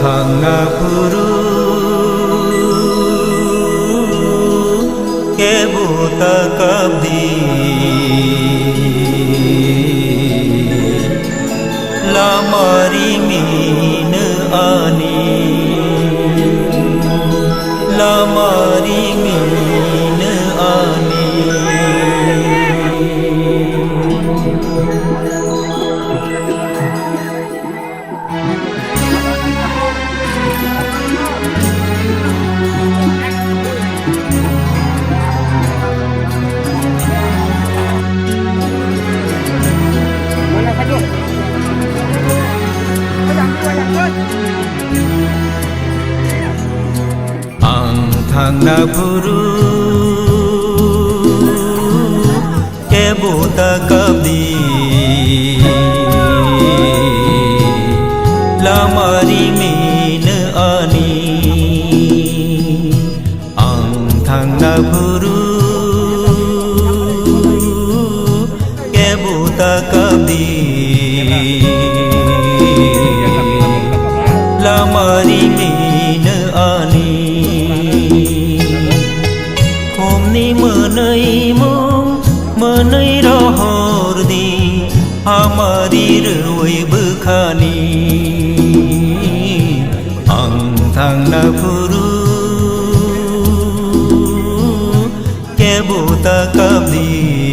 Angkangapuru kebuta kabdi lamari min ani lamari min ani Angkangapuru kebuta kabdi lamari min ani Angkangapuru kebuta kabdi lamari min ani Komni menai mong menai rohor di hamari rewai bekhani Angkangapuru kebuta kabdi